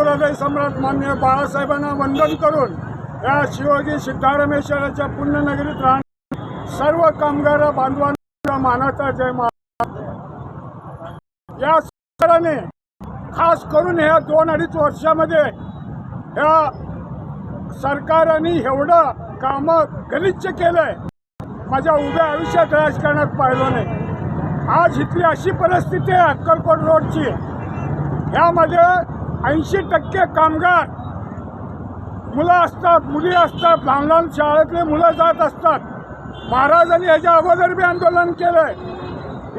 हृदय सम्राट माननीय बाळासाहेबांना वंदन करून या शिवयोगी सिद्धारामेश्वराच्या पुण्यनगरीत राहणाऱ्या सर्व कामगार बांधवांना मानाचा जय महाराज। या सरकारने खास करून ह्या 2-2.5 वर्षामध्ये ह्या सरकारने एवढं कामं गलिच्छ केलंय, माझ्या उभ्या आयुष्यात राजकारणात पाहिलं नाही। आज इथली अशी परिस्थिती आहे अक्कलकोट रोडची, ह्यामध्ये 80% कामगार मुलं असतात, मुली असतात, लहान लहान शाळेतले मुलं जात असतात। महाराजांनी ह्याच्या अगोदर बी आंदोलन केलंय,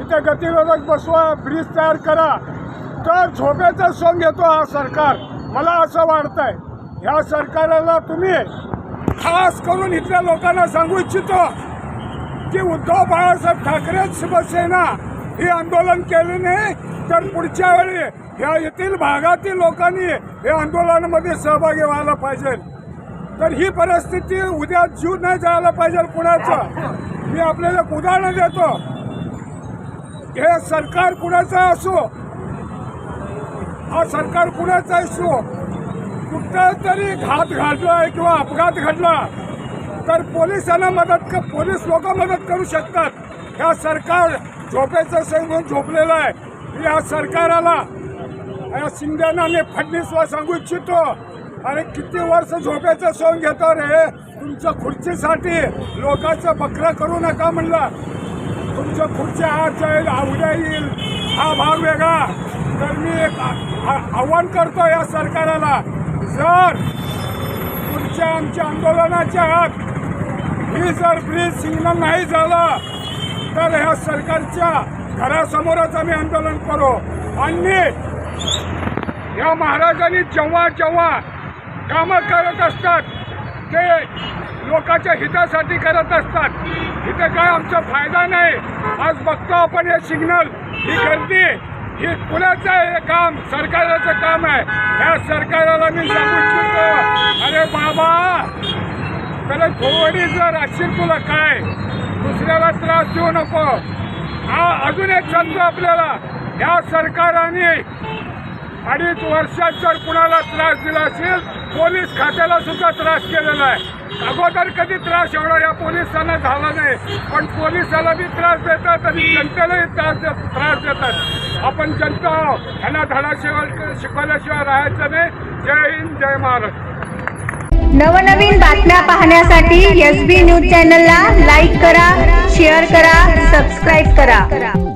इथे गतिरोधक बसवा, ब्रिज तयार करा, तर झोपेचं सोंग घेतो हा सरकार। मला असं वाटतंय ह्या सरकारला तुम्ही खास करून इथल्या लोकांना सांगू इच्छितो की उद्धव बाळासाहेब ठाकरे शिवसेना हे आंदोलन केले नाही तर पुढच्या वेळी ह्या येथील भागातील लोकांनी हे आंदोलनामध्ये सहभागी व्हायला पाहिजे। तर ही परिस्थिती उद्या जीव नाही जायला पाहिजे कुणाचं। मी आपल्याला एक उदाहरण देतो, हे सरकार कुणाचं असो, हा सरकार कुणाचा असो, कुठं तरी घात घडला किंवा अपघात घडला तर पोलिसांना पोलीस लोक मदत करू शकतात। ह्या सरकार झोपेचं सांगून झोपलेलं आहे। या सरकाराला या शिंदेना मी फडणवीसला सांगू इच्छितो, अरे किती वर्ष झोपेचं सोंग घेतो रे, तुमच्या खुर्चीसाठी लोकांचं बकरं करू नका म्हणलं। तुमच्या खुर्ची आज जाईल, उद्या येईल, हा भाग वेगळा। तर मी एक आव्हान करतो या सरकाराला, जर पुढच्या आमच्या आंदोलनाच्या आत ही जर ब्रिज सिग्नल नाही झाला तर ह्या सरकारच्या घरासमोरच आम्ही आंदोलन करू। आणि या महाराजांनी जेव्हा जेव्हा कामं करत असतात ते लोकांच्या हितासाठी करत असतात, इथे काय आमचा फायदा नाही। आज बघतो आपण हे सिग्नल, ही गर्दी, ही कुणाचं हे काम, सरकारचं काम आहे। या सरकारला मी सांगू इच्छितो, अरे बाबा त्याला थोडी जर असेल तुला काय, दुसऱ्याला त्रास देऊ नको। अजून एक सांगतो आपल्याला, या सरकारने 2.5 वर्षात जर कुणाला त्रास दिला असेल, पोलीस खात्याला सुद्धा त्रास केलेला आहे। अगोदर कधी त्रास एवढा या पोलिसांना झाला नाही, पण पोलिसाला बी त्रास देतात आणि जनतेलाही त्रास देतात। आपण जनता ह्यांना धडा शिकवल्याशिवाय राहायचं नाही। जय हिंद, जय महाराष्ट्र। नवनवीन बातम्या पाहण्यासाठी SB न्यूज चॅनलला लाईक करा, शेअर करा, सबस्क्राईब करा।